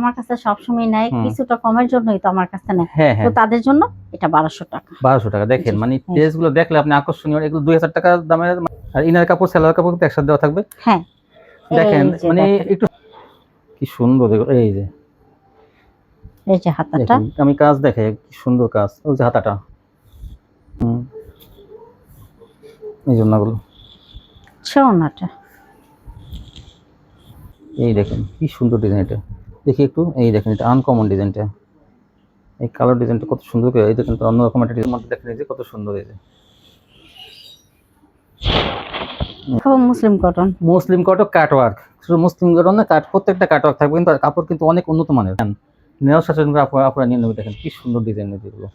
আমার কাছে সবসময় নেয়, কিছুটা কমের জন্যই তো আমার কাছে নেয়। হ্যাঁ তো হ্যাঁ, তাদের জন্য এটা 1200 টাকা। 1200 টাকা। দেখেন মানে ড্রেসগুলো দেখলে আপনি আকর্ষণীয়, এগুলো 2000 টাকা দামের। আর ইনার কাপড় সেলার কাপড় কিন্তু একসাথে দেওয়া থাকবে। হ্যাঁ, দেখেন মানে একটু কি সুন্দর, এই যে হাতাটা, আমি কাজ দেখে কি সুন্দর কাজ, ওই যে হাতাটা, এই জন্যগুলো ছোনাটা, এই দেখেন কি সুন্দর ডিজাইন। এটা দেখি একটু, এই দেখেন এটা আনকমন ডিজাইনটা, এই কালার ডিজাইনটা কত সুন্দর করে, এই দেখেন অন্যরকম একটা ডিজাইন মধ্যে দেখেন, এই যে কত সুন্দর। এই যে মুসলিম কটন, মুসলিম কটন কাট ওয়ার্ক, শুধু মুসলিম কটন না, কাট প্রত্যেকটা কাট ওয়ার্ক থাকবে, কিন্তু কাপড় কিন্তু অনেক উন্নত মানের। নেওয়ার সাথে আপনারা নিয়ে নেবে। দেখেন কি সুন্দর ডিজাইন এগুলো,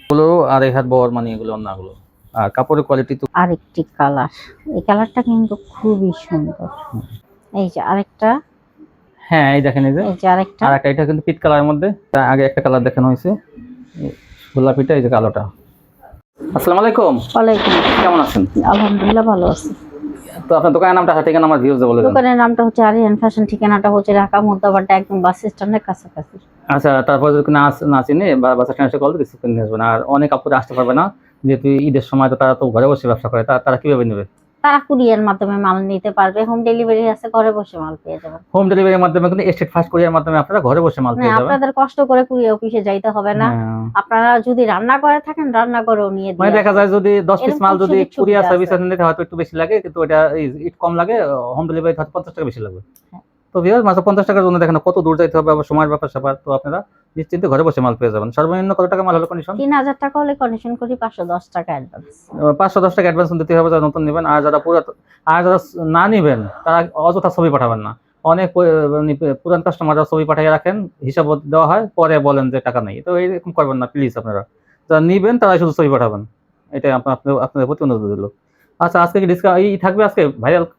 এগুলো আড়াই হাত বহর মানে এগুলো অন্যগুলো। আর কাপড়ের কোয়ালিটি তো আরেকটি কালার, এই কালারটা কিন্তু খুবই সুন্দর। এই যে আরেকটা, হ্যাঁ এই দেখেন, এই যে আরেকটা, এটা কিন্তু পিট কালারের মধ্যে। আগে একটা কালার দেখানো হয়েছে গোলাপিটা, এই যে কালোটা। আসসালামু আলাইকুম। ওয়ালাইকুম, কেমন আছেন? আলহামদুলিল্লাহ ভালো আছি। তো আপনার দোকানের নামটা, ঠিকানা আমার ভিউজ বলে দেন। দোকানের নামটা হচ্ছে আরিয়ান ফ্যাশন, ঠিকানাটা হচ্ছে ঢাকা মুদ্দাবাড্ডা, একদম বাস স্ট্যান্ডের কাছাকাছি। আচ্ছা, তারপর যদি না চিনে বা বাস স্ট্যান্ডে এসে কল দিয়ে রিসিভ করে নিয়ে আসবেন। আর অনেক আপুরা আসতে পারবে না, যেহেতু ঈদের সময়, তো তারা তো ঘরে বসে ব্যবসা করে, তারা কিভাবে নেবে? তারা কুরিয়ার মাধ্যমে মাল নিতে পারবে, হোম ডেলিভারি আছে, ঘরে বসে মাল পেয়ে যাবেন। হোম ডেলিভারির মাধ্যমে কিন্তু স্টেট ফাস্ট কুরিয়ার মাধ্যমে আপনারা ঘরে বসে মাল পেয়ে যাবেন। আপনাদের কষ্ট করে কুরিয়ার অফিসে যাইতে হবে না। আপনারা যদি রান্না করে থাকেন, রান্না করেও নিয়ে দিবেন। মানে দেখা যায় যদি 10 পিস মাল যদি কুরিয়ার সার্ভিস নিতে হয়তো একটু বেশি লাগে, কিন্তু এটা একটু কম লাগে। হোম ডেলিভারি হয়তো 50 টাকা বেশি লাগবে। তো ভিউয়ার্স, মাত্র 50 টাকার জন্য দেখেন কত দূর যাইতে হবে, আবার সময়ের ব্যাপার স্যাপার। তো আপনারা নিশ্চিন্তে ঘরে বসে মাল পেয়ে যাবেন। সর্বনিম্ন কত টাকা মাল হলো কন্ডিশন? 3000 টাকা হলে কন্ডিশন করি, 510 টাকা অ্যাডভান্স। 510 টাকা অ্যাডভান্স দিতে হবে যারা নতুন নেবেন। আর যারা না নেবেন, তারা অযথা ছবি পাঠাবেন না। অনেক পুরান কাস্টমাররা ছবি পাঠিয়ে রাখেন, হিসাব দেওয়া হয়, পরে বলেন যে টাকা নেই। তো এরকম করবেন না প্লিজ। আপনারা যারা নিবেন তারাই শুধু ছবি পাঠাবেন, এটাই আপনাদের প্রতি অনুরোধ দিল। আচ্ছা, আজকে কি ডিসকাউন্ট থাকবে? আজকে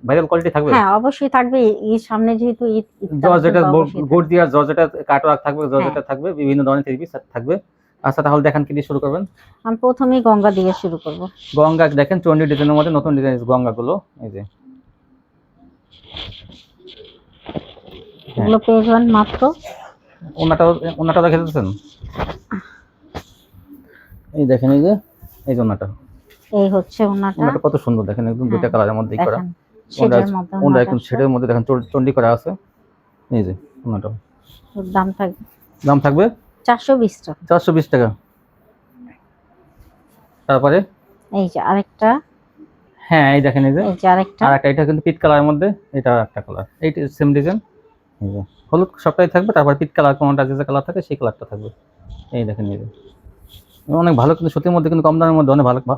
ভাইরাল কোয়ালিটি থাকবে? হ্যাঁ, অবশ্যই থাকবে। ঈদ সামনে, যেহেতু ঈদ, জর্জেটা গর্জিয়াস জর্জেটা কাটওয়ার্ক থাকবে, জর্জেটা থাকবে, বিভিন্ন ধরনের থ্রি পিস থাকবে। আচ্ছা, তাহলে দেখেন কি দিয়ে শুরু করবেন? আমি প্রথমেই গঙ্গা দিয়ে শুরু করব। গঙ্গা দেখেন, চন্ডি ডিজাইনের মধ্যে নতুন ডিজাইন গঙ্গাগুলো, এই যে এগুলো পেয়ে যাবেন মাত্র। ওনাটা দেখে দিচ্ছেন, এই দেখেন, এই যে ওনাটা, এই হচ্ছে ওনাটা কত সুন্দর। দেখেন একদম দুইটা কালারের মধ্যে করা, ওনাটা একদম শেডের মধ্যে দেখেন চন্ডি করা আছে। এই যে ওনাটা, দাম থাকবে 420 টাকা। 420 টাকা। তারপরে এই যে আরেকটা, হ্যাঁ এই দেখেন, এই যে আরেকটা, এটা কিন্তু পিট কালারের মধ্যে, এটা একটা কালার, এইটা সেম ডিজাইন, এই যে হলুদ সবটাই থাকবে। তারপর পিট কালার, কোনটা যে কালার থাকে সেই কালারটা থাকবে। এই দেখেন, এই যে অনেক ভালো, কিন্তু সুতির মধ্যে কিন্তু কম দামের মধ্যে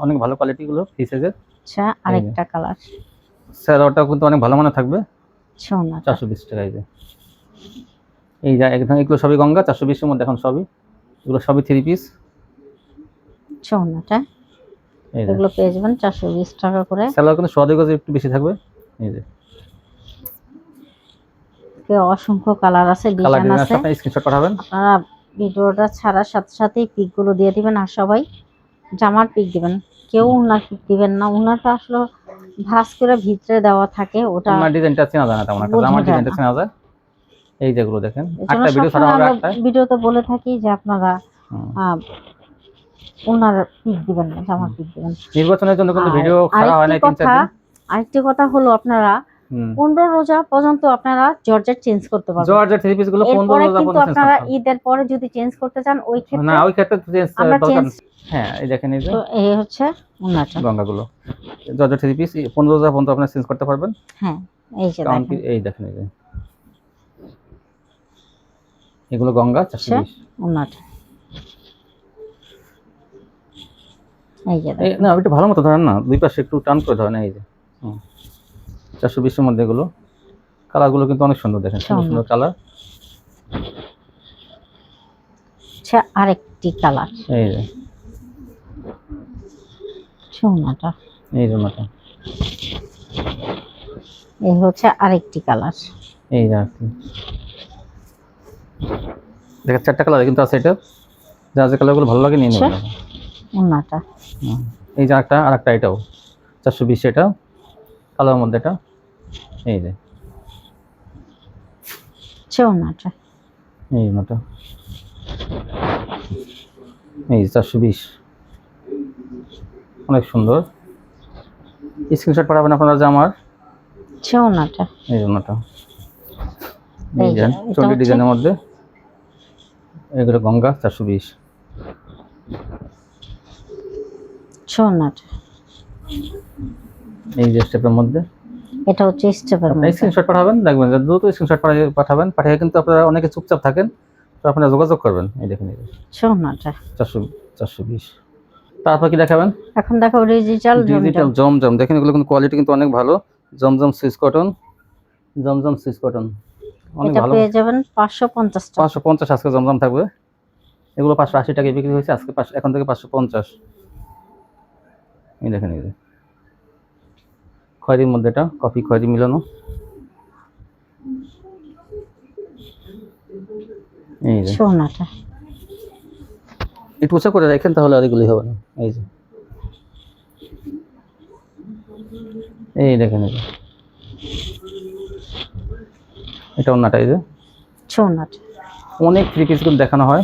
অনেক ভালো কোয়ালিটি গুলো ফ্রি সাইজের। আচ্ছা, আরেকটা কালার, স্যার ওটাও কিন্তু অনেক ভালো মানের থাকবে, 420 টাকা। এই যে একদম এগুলো সবই গঙ্গা, 420 এর মধ্যে। এখন এগুলো সবই থ্রি পিস, সোনাটা এগুলো পেয়ে যাবেন 420 টাকা করে। সেলার কিন্তু সোয়াদি গজ একটু বেশি থাকবে। এই যে অসংখ্য কালার আছে, ডিজাইন আছে, আপনারা স্ক্রিনশট পাঠাবেন। আপনারা ভিডিওটা ছাড়ার সাথে সাথেই পিকগুলো দিয়ে দিবেন। আর সবাই জামার পিক দিবেন, কেউ উনার পিক দিবেন না। উনারটা আসলে ভাঁজ করে ভিতরে দেওয়া থাকে, ওটা আমার ডিজাইনটা চেনা যায় না তেমন একটা, আমার ডিজাইনটা চেনা যায়। এই যেগুলো দেখেন, একটা ভিডিও ছাড়া হবে, একটা ভিডিওতে বলে থাকি যে আপনারা উনার পিক দিবেন না, জামার পিক দিবেন। নির্বাচনের জন্য কিন্তু ভিডিও ছাড়া হয় না 3-4 দিন। আরেকটি কথা হলো, আপনারা 15 রোজা পর্যন্ত আপনারা জর্জেট চেঞ্জ করতে পারবেন। জর্জেট থ্রি পিস গুলো 15 রোজা পর্যন্ত আপনারা ঈদের পরে যদি চেঞ্জ করতে চান, ওই ক্ষেত্রে না, ওই ক্ষেত্রে চেঞ্জ দরকার। হ্যাঁ এই দেখেন, এই যে এই হচ্ছে ওনাটা গঙ্গাগুলো, জর্জেট থ্রি পিস 15 রোজা পর্যন্ত আপনারা চেঞ্জ করতে পারবেন। হ্যাঁ, এই যে দেখেন, এই দেখেন, এই যে এগুলো গঙ্গা 420 ওনাটা। এই যে না, একটু ভালো মতো ধরেন না, দুই পাশে একটু টান করে ধরেন। এই যে 420 এর মধ্যে এগুলো কালারগুলো কিন্তু অনেক সুন্দর। দেখেন সুন্দর কালার। আচ্ছা, আরেকটি কালার, এই যে সোনাটা, এই জন্যটা, এই হচ্ছে আরেকটি কালার। এই যে দেখেন 4টা কালার কিন্তু আছে। এটা যা কালারগুলো ভালো লাগে নিয়ে নেবেন। ওনাটা, এই যে আরেকটা এটাও 420, এটা কালোর মধ্যে, এটা এই যে ওনাটা। এই ওনাটা, এই 420, অনেক সুন্দর। স্ক্রিনশট পাঠাবেন আপনারা জামার। ছোনাটা এই ওনাটা, এই যে ডিজাইন এটা চন্ডি হচ্ছে ডিজাইনের মধ্যে, এগুলো গঙ্গা 420। ছোনাটা, এই যে স্টেপের মধ্যে এটা হচ্ছে স্টেপের আপনি মধ্যে। স্ক্রিনশট পাঠাবেন, দেখবেন যে দ্রুত স্ক্রিনশট পাঠাবেন। পাঠিয়ে কিন্তু আপনারা অনেকে চুপচাপ থাকেন, তো আপনারা যোগাযোগ করবেন। এই দেখেন, এই যে ছোনাটা 420। তারপর কি দেখাবেন? এখন দেখো ডিজিটাল ডিজিটাল জমজম, দেখেন এগুলো কিন্তু কোয়ালিটি কিন্তু অনেক ভালো। জমজম সুইস কটন, জমজম সুইস কটন অনেক এটা ভালো। পেয়ে যাবেন 550 টাকা। 550 আজকে জমজম থাকবে। এগুলো 580 টাকায় বিক্রি হয়েছে, আজকে এখন থেকে 550। এই দেখেন, এই যে খয়েরির মধ্যে, এটা কফি খয়েরি মিলানো। এই যে সোনাটা একটু উঁচা করে রাখেন, তাহলে আর এগুলি হবে না। এই যে এই দেখেন, এই যে এটা অন্যটা। এই যে সোনাটা অনেক থ্রি পিস কিন্তু দেখানো হয়,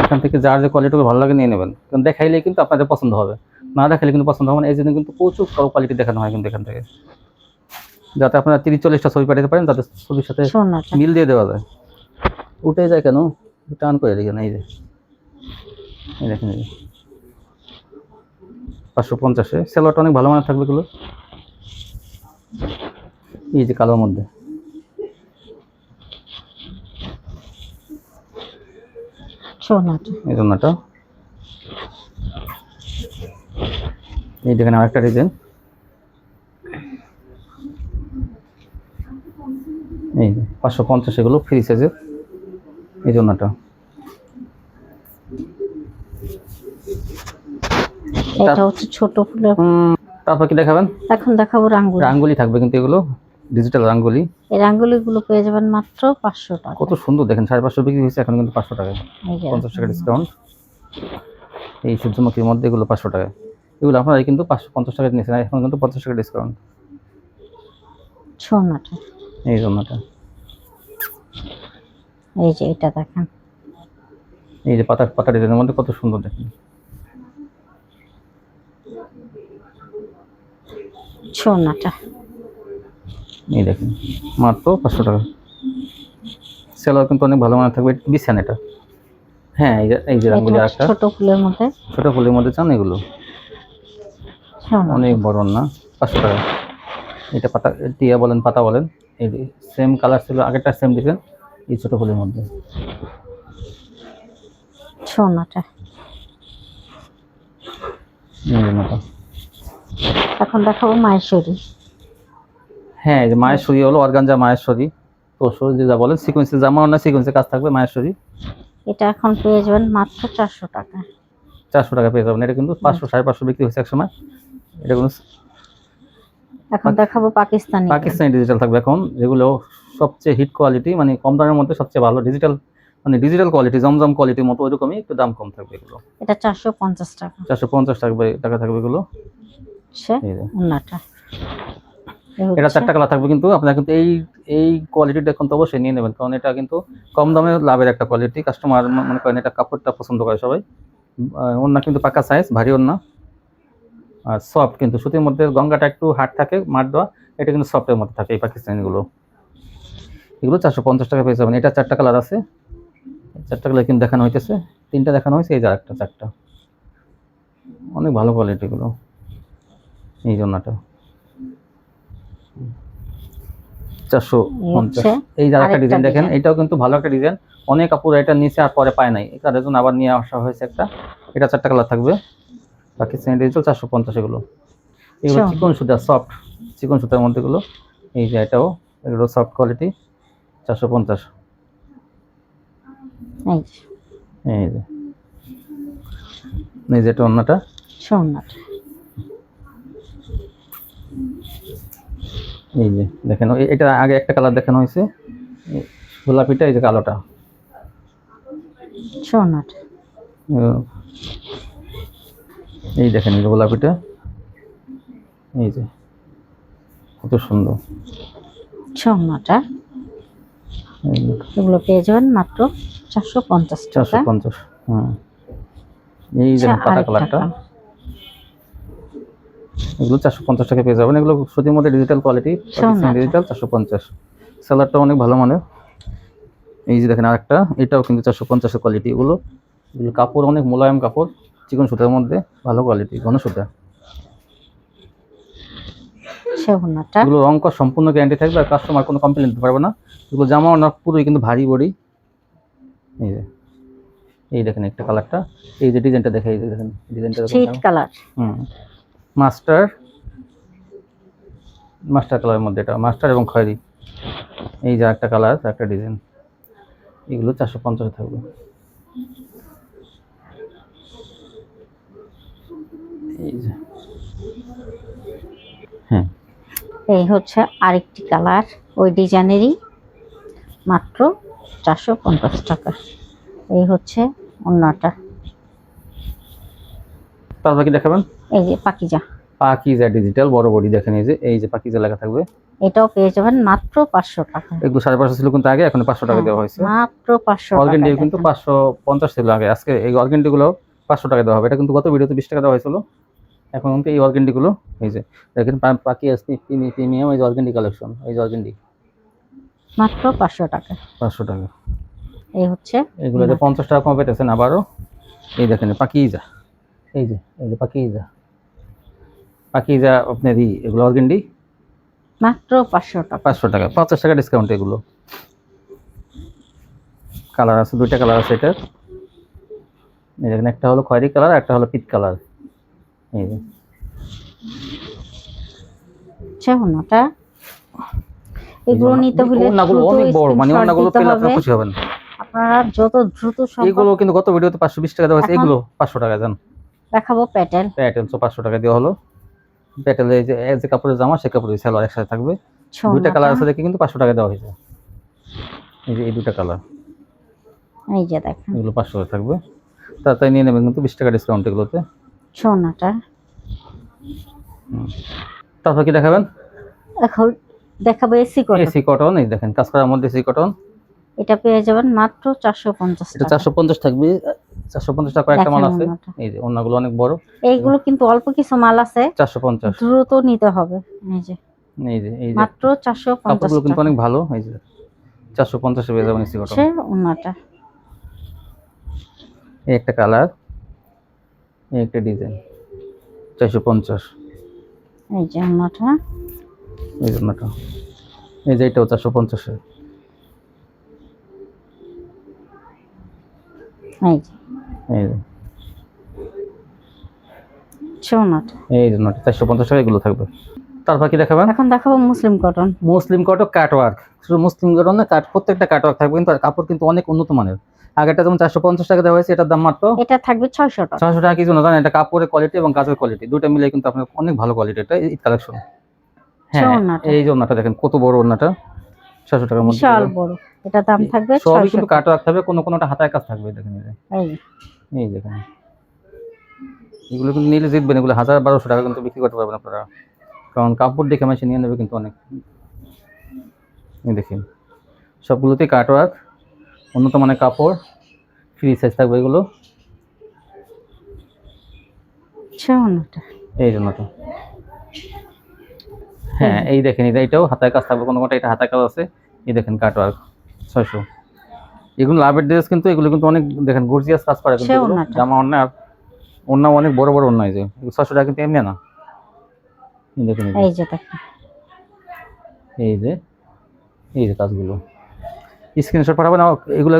এখান থেকে যার যে কোয়ালিটি ভালো লাগে নিয়ে নেবেন, কারণ দেখাইলে কিন্তু আপনাদের পছন্দ হবে, না দেখাইলে কিন্তু পছন্দ হবে না। এই জন্য কিন্তু প্রচুর কোয়ালিটি দেখানো হয় কিন্তু এখান থেকে, যাতে আপনারা 30-40টা ছবি পাঠাতে পারেন, যাতে ছবির সাথে সোনাটা মিল দিয়ে দেওয়া যায়। উঠে যায় কেন, টান করে দেখেন। এই যে এই দেখেন, এই যে 550-এ সেলোয়ারটা অনেক ভালো মানের থাকবে এগুলো। এই যে কালোর মধ্যে, সোনাটা এই জন্যটা। এই দেখেন আরেকটা ডিজাইন, এই যে 550 এগুলো ফ্রি সাইজের। এই জন্যটা এটা হচ্ছে ছোট ফুলের। তারপর কি দেখাবেন? এখন দেখাবো রাঙ্গুলি। রাঙ্গুলি থাকবে কিন্তু এগুলো ডিজিটাল রাঙ্গুলি। এই রাঙ্গুলিগুলো পেয়ে যাবেন মাত্র 500 টাকা। কত সুন্দর দেখেন, 550 বিক্রি হয়েছে, এখন কিন্তু 500 টাকায়, এই যে 50 টাকা ডিসকাউন্ট। এই সূর্যমুখীর মধ্যে এগুলো 500 টাকায়, এগুলো আপনারা কিন্তু 550 টাকা নিয়েছেন, এখন কিন্তু 50 টাকা ডিসকাউন্ট। সোনাটা এই জন্যটা, এই যে এটা দেখেন, এই যে পাতা পাতা ডিজাইনের মধ্যে কত সুন্দর দেখেন। সোনাটা এই দেখেন মাত্র 500 টাকা। সেলোয়ার কিন্তু অনেক ভালো মানের থাকবে, বিছান এটা। হ্যাঁ, এই যে রাঙ্গুলি এটা আরেকটা ছোট ফুলের মধ্যে। ছোট ফুলের মধ্যে চান, এগুলো সোনা অনেক বড় না, 500 টাকা। এটা পাতা টিয়া বলেন, পাতা বলেন। এই সেম কালার ছিল আগেরটা, সেম ডিজাইন, এই ছোট ফুলের মধ্যে। সোনাটা এই জন্যটা। এখন দেখাবো মাহেশ্বরী। হ্যাঁ, এই যে মাহেশ্বরী হলো অর্গানজা মাহেশ্বরী, তো যে যা বলেন সিকোয়েন্সের জামা, অন্য সিকোয়েন্সের কাজ থাকবে মাহেশ্বরী। এটা এখন পেয়ে যাবেন মাত্র 400 টাকা। 400 টাকা পেয়ে যাবেন। এটা কিন্তু 500-550 বিক্রি হয়েছে এক সময়। এটা কোনো এখন দেখাবো পাকিস্তানি। পাকিস্তানি ডিজিটাল থাকবে এখন, যেগুলো সবচেয়ে হিট কোয়ালিটি, মানে কম দামের মধ্যে সবচেয়ে ভালো ডিজিটাল, মানে ডিজিটাল কোয়ালিটি, জমজম কোয়ালিটির মতো ওইরকমই, একটু দাম কম থাকবে এগুলো। এটা 450 টাকা। 450 টাকা থাকবে এগুলো। সে এই যে ওন্নাটা এটা 4টা কালার থাকবে, কিন্তু আপনারা কিন্তু এই কোয়ালিটিটা এখন তো অবশ্যই নিয়ে নেবেন, কারণ এটা কিন্তু কম দামে লাভের একটা কোয়ালিটি। কাস্টমার মনে করেন এটা কাপড়টা পছন্দ করে সবাই। ওন্না কিন্তু পাকা সাইজ, ভারী ওন্না, আর সফট, কিন্তু সুতির মধ্যে গঙ্গাটা একটু হার্ড থাকে, মার দেওয়া। এটা কিন্তু সফটের মধ্যে থাকে এই পাকিস্তানিগুলো। এগুলো 450 টাকা পেয়ে যাবেন। এটা 4টা কালার আছে, 4টা কালার কিন্তু দেখানো হইতেছে, 3টা দেখানো হয়েছে, এই যে আরেকটা 4টা, অনেক ভালো কোয়ালিটিগুলো। এই জন্যটা 450। এই যে আরেকটা ডিজাইন দেখেন, এটাও কিন্তু ভালো একটা ডিজাইন, অনেক কাপড় এটা নিচে আর পরে পায় নাই, তাদের জন্য আবার নিয়ে আসা হয়েছে একটা। এটা 4টা কালার থাকবে, পাকিস্তানি ডিজিটাল 450 এগুলো চিকন সুতা, সফট চিকন সুতার মধ্যে এগুলো। এই যে এটাও, এগুলো সফট কোয়ালিটি, 450। এই যে এই যে এটা অন্যটা, সোনাটা এই যে দেখেন, এটা আগে একটা কালার দেখানো হয়েছে, গোলাপিটা, এই যে কালোটা। সোনাটা এই দেখেন, এই গোলাপিটা, এই যে কত সুন্দর। সোনাটা এগুলো পেয়ে যাবেন মাত্র 450 টাকা। 450। এই যে আচ্ছা, পাতা আরেকটা কালারটা, কালার। এগুলো 450 টাকা পেয়ে যাবেন। এগুলো সুতির মধ্যে ডিজিটাল কোয়ালিটি, পাকিস্তানি সোনাটা। ডিজিটাল 450। সেলারটা অনেক ভালো মানের। এই যে দেখেন আরেকটা, এটাও কিন্তু 450 এর কোয়ালিটি। এগুলো কাপড় অনেক মোলায়েম কাপড়, চিকন সুতার মধ্যে ভালো কোয়ালিটি, ঘন সুতা। সোনাটা। এগুলো রং কস সম্পূর্ণ গ্যারান্টি থাকবে, আর কাস্টমার কোনো কমপ্লেন দিতে পারবে না। এগুলো জামা না পুরোই কিন্তু ভারী বডি। এই যে এই দেখেন একটা কালারটা, এই যে ডিজাইনটা দেখে, এই যে দেখেন ডিজাইনটা স্ট্রিট দেখেন। কালার। মাস্টার মাস্টার কালারের মধ্যে, এটা মাস্টার এবং খয়েরি। এই যে একটা কালার, একটা ডিজাইন। এগুলো 450 থাকবে। এই যে হ্যাঁ, এই হচ্ছে আরেকটি কালার ওই ডিজাইনেরই, মাত্র 450 টাকা। এই হচ্ছে ওড়নাটা। তারপর কি দেখাবেন? এই যে পাকিজা। পাকিজা ডিজিটাল বড় বডি দেখেন, এই যে পাকিজা লেখা থাকবে। এটাও পেয়ে যাবেন মাত্র 500 টাকা। এগুলো 550 ছিল কিন্তু আগে, এখন 500 টাকা দেওয়া হয়েছে। মাত্র 500 টাকা। অর্গেন্ডি কিন্তু 550 ছিল আগে, আজকে এই অর্গেন্ডি গুলো 500 টাকা দেওয়া হবে। এটা কিন্তু গত ভিডিওতে 20 টাকা দেওয়া হয়েছিল, এখন কিন্তু এই অর্গেন্ডি গুলো এই যে দেখেন পাকি এসপি প্রিমিয়াম, এই যে অর্গেন্ডি কালেকশন, এই যে অর্গেন্ডি মাত্র 500 টাকা। 500 টাকা। এই হচ্ছে এগুলো যে 50 টাকা কম পেতেছেন আবারও। এই দেখেন পাকিজা, এই যে পাকিজা আপনার এগুলো অর্গেন্ডি মাত্র 500 টাকা। 500 টাকা, 50 টাকা ডিসকাউন্ট। এগুলো কালার আছে, দুইটা কালার আছে এটা। এই দেখেন একটা হলো খয়েরি কালার, একটা হলো পিট কালার। এই যে ওড়নাটা। এগুলো নিতে হলে ওড়নাগুলো অনেক বড়, মানে ওড়নাগুলো পেলে আপনারা খুশি হবেন। আপনারা যত দ্রুত সম্ভব। এগুলো কিন্তু গত ভিডিওতে 520 টাকা দেওয়া হয়েছে, এগুলো 500 টাকা দেন। দেখাবো প্যাটেল। প্যাটেল 500 টাকা দেওয়া হলো। প্যাটেলে এই যে কাপড়ের জামা, সে কাপড়ের সালোয়ার একসাথে থাকবে। দুইটা কালার আছে দেখে কিন্তু 500 টাকা দেওয়া হয়েছে। এই যে এই দুইটা কালার, এই যে দেখেন এগুলো 500 টাকা থাকবে। তাড়াতাড়ি নিয়ে নেবেন কিন্তু 20 টাকা ডিসকাউন্ট এগুলোতে। সোনাটা। তারপর কি দেখাবেন? এখন দেখাবো এসি কটন। এসি কটন, এই দেখেন কাজ করার মধ্যে এসি কটন। এটা পেয়ে যাবেন মাত্র 450 এটা টাকা। 450 থাকবে। 450 টাকা একটা মাল আছে। এই যে ওড়নাগুলো অনেক বড়। এইগুলো কিন্তু অল্প কিছু মাল আছে, 450। দ্রুত নিতে হবে। এই যে মাত্র 450 কাপড়গুলো কিন্তু টাকা। অনেক ভালো। এই যে 450 পেয়ে যাবেন এসি কটন। সে ওড়নাটা। এই একটা কালার, এই একটা ডিজাইন, 450। এই যে ওড়নাটা। এই যে ওড়নাটা, এই যে এটাও 450 এর। এই যে এই যে সোনাটা। এই যে ওড়নাটা 450 টাকা এগুলো থাকবে। তারপর কি দেখাবেন? এখন দেখাবো মুসলিম কটন। মুসলিম কটন কাটওয়ার্ক, শুধু মুসলিম কটন না, প্রত্যেকটা কাটওয়ার্ক থাকবে, কিন্তু কাপড় কিন্তু অনেক উন্নত মানের। আগেরটা যেমন 450 টাকা দেওয়া হয়েছে, এটার দাম মাত্র এটা থাকবে 600 টাকা। 600 টাকা। কি জন্য জানেন? এটা কাপড়ের কোয়ালিটি এবং কাজের কোয়ালিটি দুটো মিলে কিন্তু আপনার অনেক ভালো কোয়ালিটি। এটা ঈদ কালেকশন। হ্যাঁ, এই যে ওড়নাটা দেখেন কত বড় ওড়নাটা, 600 টাকার মধ্যে বিশাল বড়। এটা দাম থাকবে সবই 600 কিন্তু টাকা। কাটওয়ার্ক থাকবে, কোনোটা হাতায় কাজ থাকবে। দেখেন এই এই দেখেন, এগুলো কিন্তু নিলে জিতবেন। এগুলো 1000-1200 টাকা কিন্তু বিক্রি করতে পারবেন আপনারা, কারণ কাপড় দেখে মানুষ নিয়ে নেবে কিন্তু অনেক। এই দেখেন সবগুলোতেই কাটওয়ার্ক, উন্নত মানের কাপড়, ফ্রি সাইজ থাকবে এগুলো। সোনাটা। এই জন্য তো হ্যাঁ, এই দেখেন এটাও হাতায় কাজ থাকবে, কোনোটা এটা হাতায় কাজ আছে। এই দেখেন কাটওয়ার্ক 600। এগুলো লাভের ড্রেস, কিন্তু এগুলো কিন্তু অনেক দেখেন গর্জিয়াস কাজ করে কিন্তু এগুলো। জামা ওড়না আর ওড়না অনেক বড় বড় ওড়না। এই যে 600 টাকা কিন্তু এমনি না। এই দেখেন এই যে দেখেন, এই যে কাজগুলো স্ক্রিনশট পাঠাবেন। এগুলো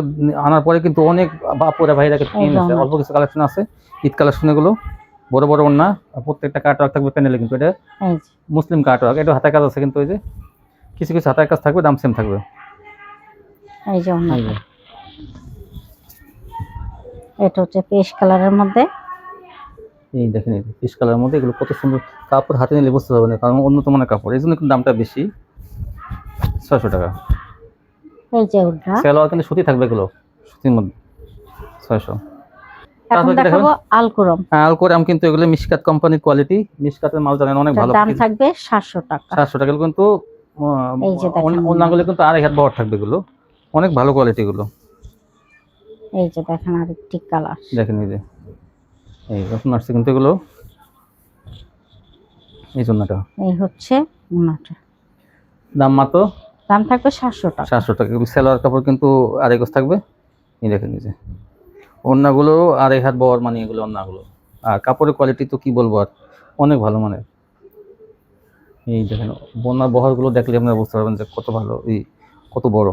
আনার পরে কিন্তু অনেক বাপুরা ভাইরা কিনেছে, অল্প কিছু কালেকশন আছে ঈদ কালেকশন। এগুলো বড় বড় ওড়না, প্রত্যেকটা কাটওয়ার্ক থাকবে প্যানেলে, কিন্তু এটা মুসলিম কাটওয়ার্ক। এটা হাতায় কাজ আছে, কিন্তু এই যে কিছু কিছু হাতায় কাজ থাকবে, দাম সেম থাকবে। এই যে ওড়নাটা। এটা হচ্ছে পেশ কালারের মধ্যে। এই দেখেন এই পেশ কালারের মধ্যে, এগুলো কত সুন্দর কাপড়, হাতে নিলে বুঝতে পারবেন, কারণ উন্নত মানের কাপড়, এই জন্য কিন্তু দামটা বেশি। 600 টাকা। এই যে ওড়না, সালোয়ার কিন্তু সুতি থাকবে, এগুলো সুতির মধ্যে 600। এখন দেখাবো আলকুরম। আলকুরম কিন্তু এগুলো মিশকাত কোম্পানির কোয়ালিটি, মিশকাতের মাল জানেন অনেক ভালো। দাম থাকবে 700 টাকা। 700 টাকা। কিন্তু এই যে দেখেন ওড়নাগুলো কিন্তু 2.5 হাত বড় থাকবে এগুলো। অনেক ভালো কোয়ালিটি গুলো। এই যে দেখেন আরেকটি কালার। দেখেন এই যে এই নতুন আসছে কিন্তু এগুলো, এই জন্যটা এই হচ্ছে ওনাটা, দাম মাত্র দাম থাকবে 700 টাকা। 700 টাকা। এগুলো সেলোয়ার কাপড় কিন্তু আড়াই গজ থাকবে। এই দেখেন এই যে ওড়নাগুলো আড়াই হাত বহর, মানে এগুলো ওড়নাগুলো। আর কাপড়ের কোয়ালিটি তো কি বলবো আর, অনেক ভালো মানের। এই দেখেন বন্যার বহরগুলো দেখলে আপনারা বুঝতে পারবেন যে কত ভালো, এই কত বড়।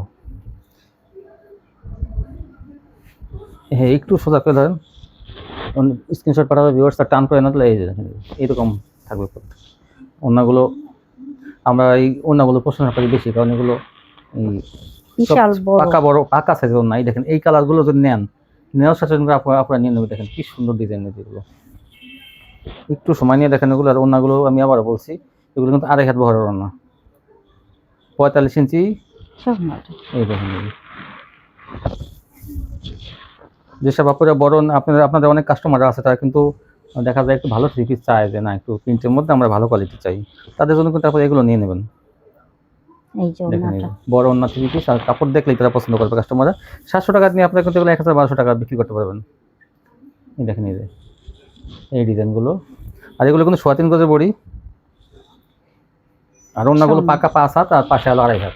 হ্যাঁ একটু সোজা করে ধরেন, স্ক্রিনশট পাঠাবে ভিউয়ার্সটা, টান করে না দিলে এই যে দেখেন এইরকম থাকবে। ওড়নাগুলো আমরা এই ওড়নাগুলো প্রশংসা করি বেশি, কারণ এগুলো এই বিশাল বড়। পাকা বড় পাকা সাইজের ওড়না। এই দেখেন এই কালারগুলো যদি নেন, নেওয়ার সাথে সাথে আপনারা নিয়ে নেবেন। দেখেন কি সুন্দর ডিজাইন এগুলো, একটু সময় নিয়ে দেখেন এগুলো। আর ওড়নাগুলো আমি আবার বলছি, এগুলো কিন্তু আড়াই হাত বহরের ওড়না, 45 ইঞ্চি। এই দেখেন যেসব আপনারা বড়, আপনাদের অনেক কাস্টমার আছে, তারা কিন্তু দেখা যায় একটু ভালো থ্রি পিস চায়, যে না একটু প্রিন্টের মধ্যে আমরা ভালো কোয়ালিটি চাই, তাদের জন্য কিন্তু আপনারা এগুলো নিয়ে নেবেন। এই যে দেখেন ওনাটা, বড় ওড়না থ্রি পিস, আর কাপড় দেখলেই তারা পছন্দ করবে কাস্টমাররা। 700 টাকা নিয়ে আপনারা কিন্তু এগুলো 1000-1200 টাকা বিক্রি করতে পারবেন। এই দেখেন এই যে এই ডিজাইনগুলো, আর এগুলো কিন্তু 3.5 গজের বড়ি। আর ওড়নাগুলো পাকা 5 হাত, আর পাশে হলো আড়াই হাত।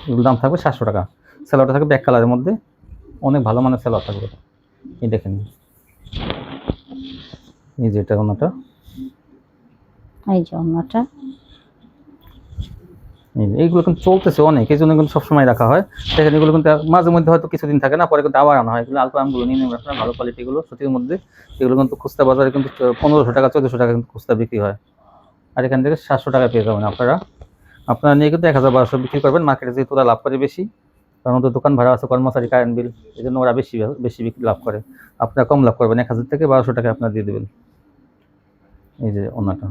এগুলোর দাম থাকবে 700 টাকা। সেলোয়ারটা থাকবে ব্যাক কালারের মধ্যে, অনেক ভালো মানের সেলোয়ার থাকবে। এই দেখেন এই যে এটা ওড়নাটা, এই যে ওনাটা, এইগুলো কিন্তু চলতেছে অনেক, এই জন্য কিন্তু সবসময় রাখা হয়। দেখেন এগুলো কিন্তু মাঝে মধ্যে হয়তো কিছুদিন থাকে না, পরে কিন্তু আবার আনা হয়। এগুলো আলপা আমগুলো নিয়ে নেবেন আপনারা, ভালো কোয়ালিটিগুলো সুতির মধ্যে। এগুলো কিন্তু খুচরা বাজারে কিন্তু 1500 টাকা 1400 টাকা কিন্তু খুচরা বিক্রি হয়, আর এখান থেকে 700 টাকা পেয়ে যাবেন আপনারা নিয়ে কিন্তু 1000-1200 বিক্রি করবেন। মার্কেটে যেহেতু ওরা লাভ করে বেশি, কারণ ওদের দোকান ভাড়া আছে, কর্মচারী, কারেন্ট বিল, এই জন্য ওরা বেশি বেশি বিক্রি লাভ করে। আপনারা কম লাভ করবেন, 1000 থেকে 1200 টাকা আপনারা দিয়ে দেবেন। এই যে ওনাটা,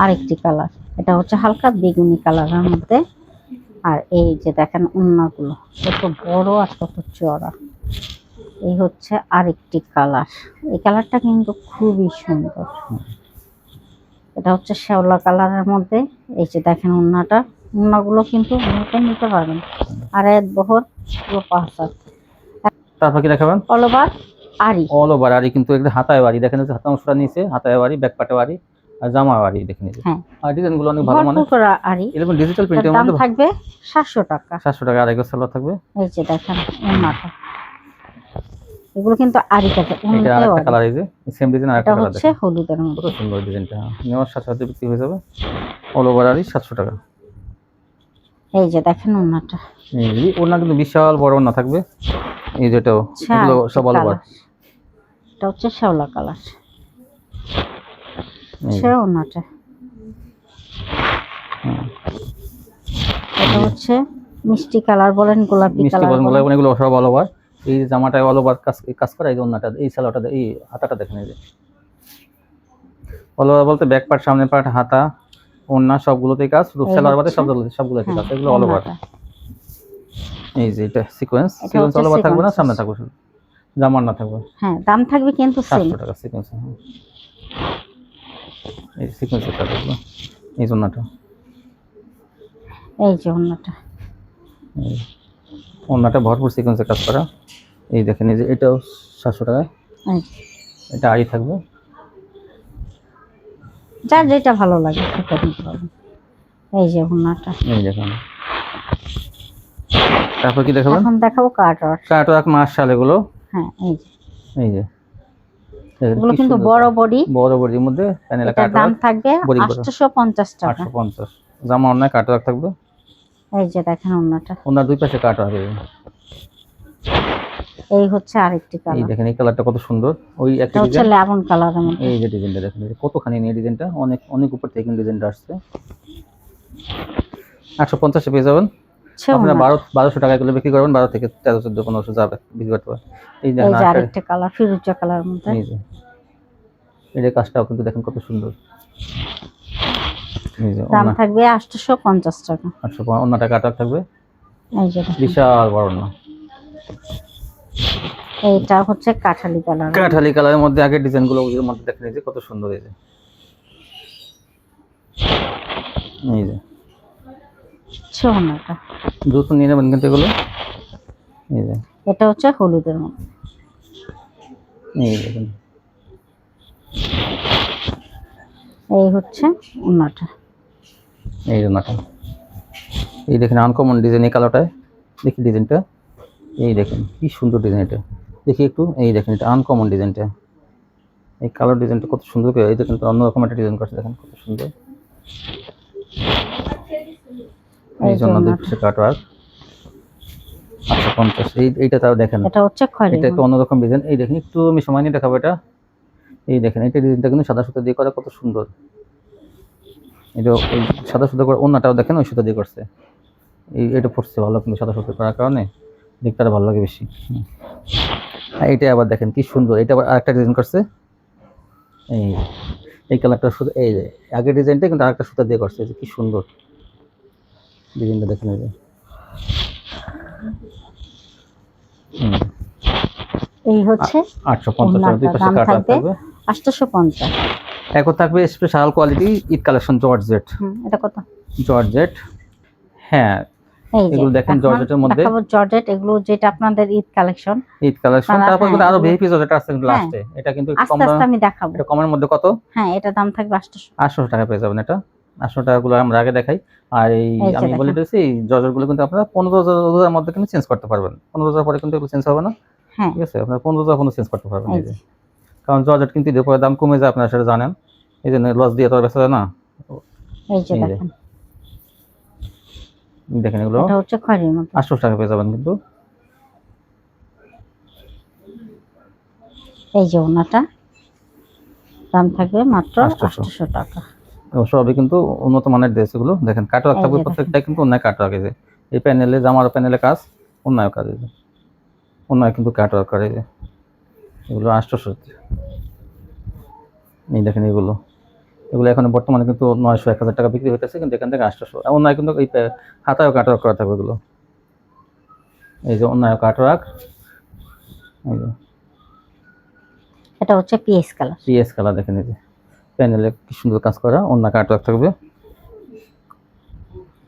আরেকটি কালার, এটা হচ্ছে হালকা বেগুনি কালারের মধ্যে। আর এই যে দেখেন ওড়নাগুলো কত বড় আর কত চওড়া। এই হচ্ছে আরেকটি কালার, এই কালারটা কিন্তু খুবই সুন্দর। এটা হচ্ছে শ্যাওলা কালারের মধ্যে। এই যে দেখেন ওড়নাগুলো কিন্তু নিতে পারবেন, আর এক বহর পুরো 5 হাত। তারপর কি দেখাবেন? অল ওভার আরি, অল ওভার আরি, কিন্তু একটা হাতায় বাড়ি। দেখেন যে হাতা অংশটা নিচে হাতায় বাড়ি, ব্যাক পাটে বাড়ি, আর জামা বাড়ি। দেখেন এই যে আর ডিজাইনগুলো অনেক ভালো মানের। ভরপুর আরি। এরকম ডিজিটাল এটার প্রিন্টের দাম মধ্যে থাকবে 700 টাকা। 700 টাকা আড়াই গজ সালোয়ার থাকবে। এই যে দেখেন ওড়নাটা, এগুলো কিন্তু আরি কাটে। এটা আরেকটা কালার, এই যে সেম ডিজাইন আরেকটা এটা কালার। হচ্ছে দেখেন হলুদের কত মধ্যে। সুন্দর ডিজাইনটা, নেওয়ার সাথে সাথে বিক্রি হয়ে যাবে। অল ওভার আরি 700 টাকা। এই যে দেখেন ওড়নাটা, এই ওড়না কিন্তু বিশাল বড় ওড়না থাকবে। এই যেটাও, এগুলো সব অল ওভার। এটা হচ্ছে শ্যাওলা কালার, সে ওড়নাটা। এটা হচ্ছে মিষ্টি কালার বলেন, গোলাপি মিষ্টি কালার বলেন, বলেন। এগুলো সব অল ওভার। এই জামাটায় অল ওভার কাজ করা, এই যে ওড়নাটা, এই সালোয়ারটা, এই হাতাটা দেখেন। এই যে অল ওভার বলতে ব্যাক পার্ট, সামনের পার্ট, হাতা, ওড়না সবগুলোতেই কাজ, শুধু সালোয়ার বাদে সবগুলোতে কাজ। এগুলো অল ওভার। এই যে এটা সিকোয়েন্স অল ওভার থাকবে না, সামনে থাকবে শুধু, জামার না থাকবে। হ্যাঁ দাম থাকবে কিন্তু সেম। 700 টাকা সিকোয়েন্স। এই সিকোয়েন্স এটা দেখো, এই ওড়নাটা, এই যে ওড়নাটা, ওড়নাটা ভরপুর সিকোয়েন্সে কাজ করা। এই দেখেন এই যে এটাও 700 টাকা। এটা আড়ি থাকবে, যার যেটা ভালো লাগে সেটা নিতে পারবেন। এই যে ওড়নাটা, এই দেখেন। তারপর কি দেখাবেন? এখন দেখাবো কাটওয়ার্ক মাশাআল এগুলো। হ্যাঁ এই যে এগুলো কিন্তু বড় বডির মধ্যে প্যানেলে এটার দাম থাকবে 850 টাকা। 850। জামা অন্য কাটওয়ার্ক থাকবে। এই যে দেখেন ওড়নাটা, ওনার দুই পাশে কাটওয়ার্ক। এই হচ্ছে আরেকটি এই কালার, দেখেন এই কালারটা কত সুন্দর, ওই একটা এটা হচ্ছে ডিজাইন। লেমন কালারের মধ্যে। এই যে ডিজাইনটা দেখেন, কতখানি নিয়ে ডিজাইনটা, অনেক অনেক উপর থেকে ডিজাইনটা আসছে। 850 পেয়ে যাবেন। আপনারা 1200 টাকা এগুলো বিক্রি করবেন, 12 থেকে 1300 1400 1500 যাবে বিক্রি করতে পারবেন। এই যে আরেকটা কালার, ফিরোজা কালারের মধ্যে। এই যে এই কাজটাও কিন্তু দেখেন কত সুন্দর। এই যে দাম থাকবে 850 টাকা। 850 অন্য টাকা কাটা থাকবে। এই যে বিশাল বড় না, এইটা হচ্ছে কাঠালি কালার। কাঠালি কালারের মধ্যে আগের ডিজাইন গুলো ওর মধ্যে দেখেন এই যে কত সুন্দর এই যে ছোনাটা দ্রুত নিয়ে নেবেন কিন্তু এগুলো এই যে এটা হচ্ছে হলুদের মধ্যে। এই দেখেন এই হচ্ছে ওনাটা। এই যে নাটা এই দেখেন আনকমন ডিজাইন এই কালারটায় দেখি ডিজাইনটা এই দেখেন কি সুন্দর ডিজাইন এটা দেখি একটু এই দেখেন এটা আনকমন ডিজাইনটা এই কালার ডিজাইনটা কত সুন্দর করে এই দেখেন অন্যরকম একটা ডিজাইন করছে দেখেন কত সুন্দর এই জন্য দেখছি কাটওয়ার্ক 850 এইটা তাও দেখেন এটা হচ্ছে খয়েরি। এটা একটু অন্যরকম ডিজাইন এই দেখেন একটু আমি সময় নিয়ে দেখাবো এটা এই দেখেন এটা ডিজাইনটা কিন্তু সাদা সুতা দিয়ে করা কত সুন্দর এটা ওই সাদা সুতা করে ওন্নাটাও দেখেন ওই সুতা দিয়ে করছে এই এটা পড়ছে ভালো কিন্তু সাদা সুতা করার কারণে দেখতে আরো ভালো লাগে বেশি আর এটা আবার দেখেন কি সুন্দর এটা আবার আরেকটা ডিজাইন করছে এই কালারটা সুতা এই যে আগের ডিজাইনটা কিন্তু আরেকটা সুতা দিয়ে করছে কি সুন্দর ডিজাইনটা দেখেন এই যে এই হচ্ছে 850 টাকা দুই পাশে কাটা থাকবে 850। এখন থাকবে special quality Eid collection georgette. এটা কত? জর্জেট হ্যাঁ এই যে এগুলো দেখেন জর্জেটের মধ্যে দেখাবো জর্জেট এগুলো যেটা আপনাদের ঈদ কালেকশন তারপর কিন্তু আরো ভিআইপি জর্জেট আছে কিন্তু লাস্টে এটা কিন্তু একটু কম আস্তে আমি দেখাবো এটা কমের মধ্যে কত হ্যাঁ এটা দাম থাকবে 800 টাকা পেয়ে যাবেন এটা 800 টাকাগুলো আমরা আগে দেখাই আর এই আমি বলে দিয়েছি এই জর্জেটগুলো কিন্তু আপনারা 15000 এর মধ্যে কিন্তু চেঞ্জ করতে পারবেন 15000 পরে কিন্তু এগুলো চেঞ্জ হবে না হ্যাঁ ঠিক আছে আপনারা 15000 পর্যন্ত চেঞ্জ করতে পারবেন এই যে কারণ জর্জেট কিন্তু এর পরে দাম কমে যায় আপনারা সেটা জানেন এই জন্য লস দিয়ে তো বেচা যায় না এই যে দেখেন দেখেন এগুলো এটা হচ্ছে খয়েরির মধ্যে 800 টাকা পেয়ে যাবেন কিন্তু এই যে ওনাটা দাম থাকবে মাত্র 800 টাকা সবই কিন্তু উন্নত মানের ড্রেস এগুলো দেখেন কাটওয়ার্ক থাকবে প্রত্যেকটা কিন্তু অন্য কাটওয়ার্ক এই যে এই প্যানেলে জামার প্যানেলে কাজ অন্য কাজ এই যে অন্য কিন্তু কাটওয়ার্ক করে এই যে এগুলো 800 এই দেখেন এগুলো এখন বর্তমানে কিন্তু 900-1000 টাকা বিক্রি হইতেছে কিন্তু এখান থেকে 800 অন্য কিন্তু এই হাতায়ও কাটওয়ার্ক করা থাকবে এগুলো এই যে অন্য কাটওয়ার্ক এই যে এটা হচ্ছে পিএস কালার দেখেন এই যে প্যানেলে কি সুন্দর কাজ করা অন্য কাটওয়ার্ক থাকবে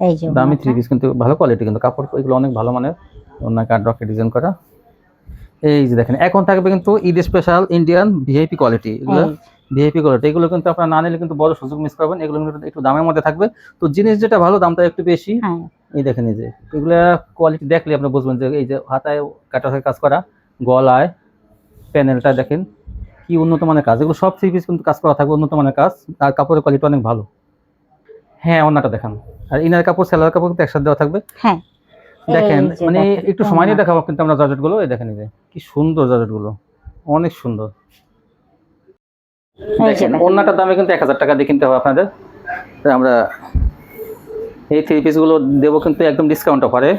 এই যে দামি থ্রি পিস কিন্তু ভালো কোয়ালিটি কিন্তু কাপড় এগুলো অনেক ভালো মানের অন্য কাটওয়ার্কে ডিজাইন করা এই যে দেখেন এখন থাকবে কিন্তু Eid special Indian VIP quality এগুলো ভিআইপি কোয়ালিটি এগুলো কিন্তু আপনারা না নিলে কিন্তু বড় সুযোগ মিস করবেন এগুলো কিন্তু একটু দামের মধ্যে থাকবে তো জিনিস যেটা ভালো দামটা একটু বেশি এই দেখেন এই যে এগুলা কোয়ালিটি দেখলে আপনি বুঝবেন যে এই যে হাতায় কাটওয়ার্কের কাজ করা গলায় প্যানেলটা দেখেন কি উন্নত মানের কাজ এগুলো সব থ্রি পিস কিন্তু কাজ করা থাকবে উন্নত মানের কাজ আর কাপড়ের কোয়ালিটি অনেক ভালো হ্যাঁ ওনাটা দেখেন আর ইনার কাপড় সেলার কাপড় কিন্তু একসাথে দেওয়া থাকবে হ্যাঁ দেখেন মানে একটু সময় নিয়ে দেখাবো কিন্তু আমরা জর্জেট গুলো এই দেখেন এই যে কি সুন্দর জর্জেট গুলো অনেক সুন্দর দেখেন ওনাটার দামে কিন্তু 1000 টাকা দিয়ে কিনতে হবে আপনাদের আমরা এই থ্রি পিস গুলো দেবো কিন্তু একদম ডিসকাউন্ট অফারে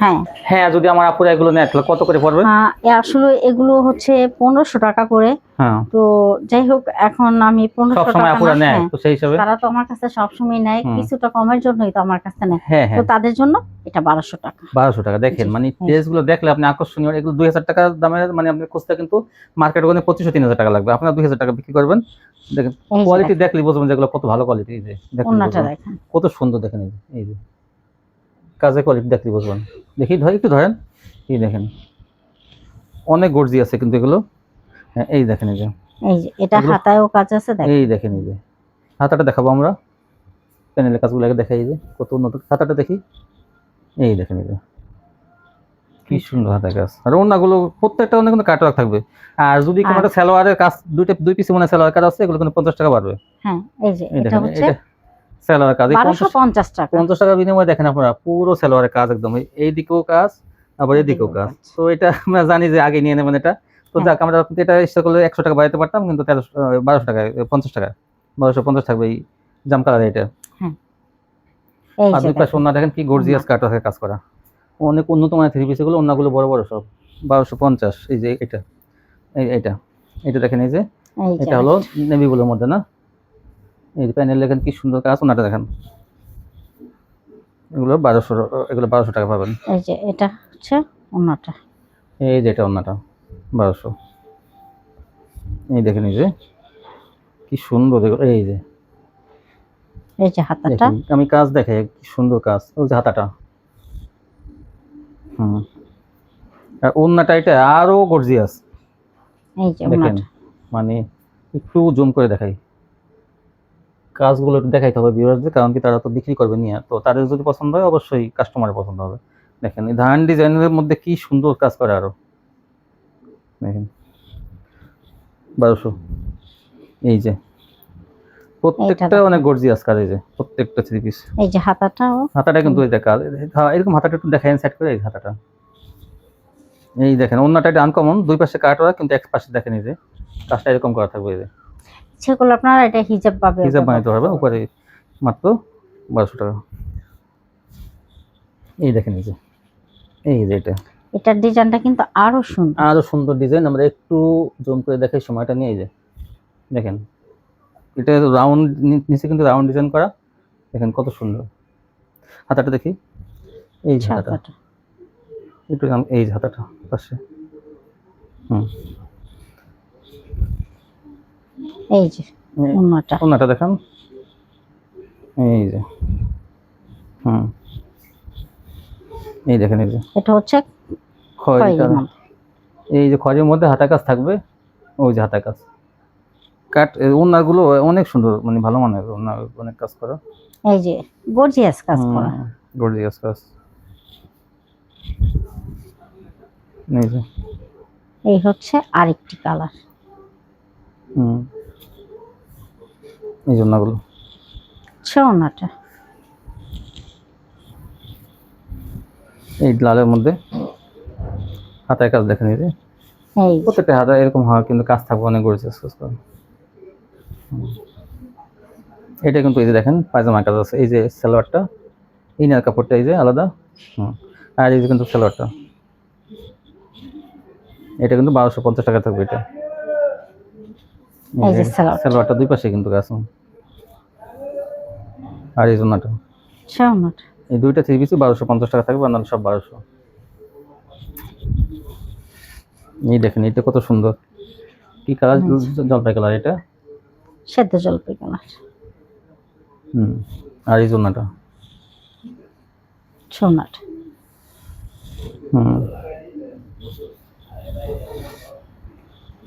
হ্যাঁ যদি আমার আপুরা এগুলো নেয় তাহলে কত করে পড়বে আসলে এগুলো হচ্ছে 1500 টাকা করে তো যাই হোক এখন আমি 1500 টাকা আপুরা নেয় তো সেই হিসাবে তারা তো আমার কাছে সব সময় নেয় কিছুটা কমের জন্যই তো আমার কাছে নেয় তো তাদের জন্য এটা 1200 টাকা 1200 টাকা দেখেন মানে ড্রেস গুলো দেখলে আপনি আকর্ষণীয় এগুলো 2000 টাকা দামের মানে আপনি খুঁজতে কিন্তু মার্কেট ওখানে 2500-3000 টাকা লাগবে আপনারা 2000 টাকা বিক্রি করবেন দেখেন কোয়ালিটি দেখলে বুঝবেন যেগুলো কত ভালো কোয়ালিটি এই যে দেখেন কত সুন্দর দেখেন এই যে কাজের কোয়ালিটি দেখলে বুঝবেন দেখি একটু ধরেন এই দেখেন অনেক গর্জি আছে কিন্তু এগুলো হ্যাঁ এই দেখেন এই যে এটা হাতায়ও কাজ আছে দেখেন এই দেখেন এই যে হাতাটা দেখাবো আমরা প্যানেলের কাজগুলো আগে দেখাই যে কত উন্নত হাতাটা দেখি এই দেখেন এই যে কি সুন্দর হাতের কাজ আর ওনাগুলো প্রত্যেকটা অনেক কিন্তু কাটওয়ার্ক থাকবে আর যদি কোনো একটা সালোয়ারের কাজ দুই পিস মনে সালোয়ার কাজ আছে এগুলো কিন্তু 50 টাকা বাড়বে হ্যাঁ এই যে এটা হচ্ছে সালোয়ারের কাজ 1250 টাকা 50 টাকা বিনিময়ে দেখেন আপনারা পুরো সালোয়ারের কাজ একদম এই দিকেও কাজ আবার এদিকেও কাজ তো এটা আমরা জানি যে আগে নিয়ে নেবেন এটা তো যাক আমরা এটা ইচ্ছা করলে 100 টাকা বাড়াতে পারতাম কিন্তু 1200 টাকা 50 টাকা 1250 থাকবে এই জাম কালার এটা হ্যাঁ আর দুই পাশে ওনা দেখেন কি গর্জিয়াস কাটওয়ার্কের কাজ করা অনেক উন্নত মানের থ্রি পিস এগুলো ওনাগুলো বড় বড় সব 1250 এই যে এটা দেখেন এই যে এটা হলো নেভি ব্লুর মধ্যে না এই প্যানেল দেখেন কি সুন্দর কাজ ওনাটা দেখেন এগুলো 1200 টাকা পাবেন এই যে এটা হচ্ছে ওনাটা এই যে এটা ওনাটা 1200 এই দেখেন এই যে কি সুন্দর এই যে এই যে হাতাটা, দেখেন, আমি কাজ দেখাই কি সুন্দর কাজ, ওই যে হাতাটা। হুম, আর ওড়নাটা এটা আরো গর্জিয়াস। এই যে দেখেন ওনাটা, মানে একটু জুম করে দেখাই, কাজগুলো একটু দেখাইতে হবে ভিউয়ারদের, কারণ কি তারা তো বিক্রি করবে নিয়ে, তো তাদের যদি পছন্দ হয় অবশ্যই কাস্টমারের পছন্দ হবে। দেখেন এই ধান ডিজাইনের মধ্যে কি সুন্দর কাজ করে আরো, দেখেন 1200। এই যে প্রত্যেকটা অনেক গর্জিয়াস কাজ, এই যে প্রত্যেকটা থ্রি পিস। এই যে হাতাটাও, হাতাটা কিন্তু এই যে কাজ, হ্যাঁ এরকম হাতাটা একটু দেখেন সাইড করে, এই হাতাটা এই দেখেন, ওড়নাটা এটা আনকমন, দুই পাশে কাট করা, কিন্তু এক পাশে দেখেন এই যে কাজটা এরকম করা থাকবে, এই যে সেগুলো আপনারা এটা হিজাব পাবে, হিসাব বানাইতে পারবেন উপরে মাত্র 1200 টাকা। এই দেখেন এই যে এটা এটার ডিজাইনটা কিন্তু আরো সুন্দর। আরো সুন্দর ডিজাইন, আমরা একটু জুম করে দেখাই সময়টা নিয়ে। এই যে দেখেন এটা রাউন্ড, নিচে কিন্তু রাউন্ড ডিজাইন করা, দেখেন কত সুন্দর। হাতাটা দেখি, এই যে হাতাটা হাতাটা, একটু এই যে হাতাটা পাশে। এই যে ওনাটা, ওনাটা দেখেন এই যে, এই দেখেন এই যে এটা হচ্ছে খয়েরি খয়েরি কালার। মধ্যে। এই যে খয়েরির মধ্যে হাতা কাজ থাকবে, ওই যে হাতা কাজ কাট, ওনাগুলো অনেক সুন্দর, মানে ভালো মানের ওনা, অনেক কাজ করা, এই যে গর্জিয়াস কাজ করা। গর্জিয়াস কাজ। এই যে এই হচ্ছে আরেকটি কালার, এই যে ওনাগুলো, ওনাটা, এই লালের মধ্যে হাতায় কাজ দেখেন, এই যে এই যে প্রত্যেকটা হাতা এরকম হয়, কিন্তু কাজ থাকবে অনেক গর্জিয়াস কাজ করা। এটা কিন্তু এই যে দেখেন পায়জামা কাজ আছে, এই যে সালোয়ারটা, ইনার কাপড়টা এই যে আলাদা, আর এই যে কিন্তু সালোয়ারটা, এটা কিন্তু 1250 টাকা থাকবে। এটা এই যে সালোয়ারটা দুই পাশে কিন্তু কাজ, আর এই জন্যটা, ওনাটা, এই দুইটা থ্রি পিসই 1250 টাকা থাকবে, অন্যান্য সব 1200। এই দেখেন এটা কত সুন্দর, কি কালার, জলপাই কালার, এটা সেদ্ধ জলপাই কালার। আর এই জন্যটা, ওনাটা,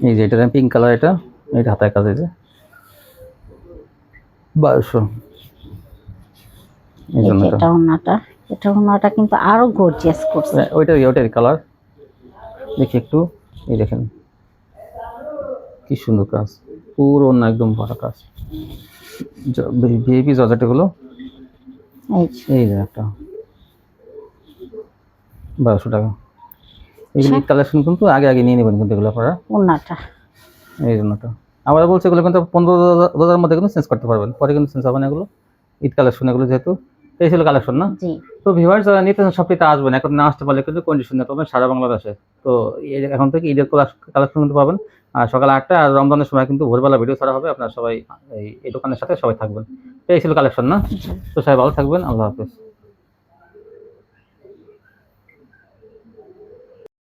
এই যে এটা পিঙ্ক কালার, এটা হাতায় কাজ, এই যে 1200। এই জন্যটা, এটা ওনাটা কিন্তু আরো গর্জিয়াস করছে। ওইটার কালার দেখি একটু, এই দেখেন কি সুন্দর কাজ, পুরো না একদম ভরা কাজ, ভিআইপি জর্জেট গুলো। এই যে একটা 1200 টাকা। এগুলো কালেকশন কিন্তু আগে নিয়ে নেবেন কিন্তু এগুলো আপনারা। ওনাটা, এই জন্যটা আমরা বলছি, এগুলো কিন্তু 15,000 মধ্যে কিন্তু চেঞ্জ করতে পারবেন, পরে কিন্তু চেঞ্জ হবে না এগুলো, ঈদ কালেকশন এগুলো, যেহেতু এই ছিল কালেকশন না। তো ভিউয়ার্স যারা নিতে সবটিতে আসবেন, এখন না আসতে পারলে কিন্তু কন্ডিশন নিতে পাবেন সারা বাংলাদেশে। তো এখন থেকে ঈদের কালেকশন কিন্তু পাবেন, আর সকাল 8টা, আর রমজানের সময় কিন্তু ভোরবেলা ভিডিও ছাড়া হবে, আপনারা সবাই এই দোকানের সাথে সবাই থাকবেন। তো এই ছিল কালেকশন না। তো সবাই ভালো থাকবেন, আল্লাহ হাফেজ।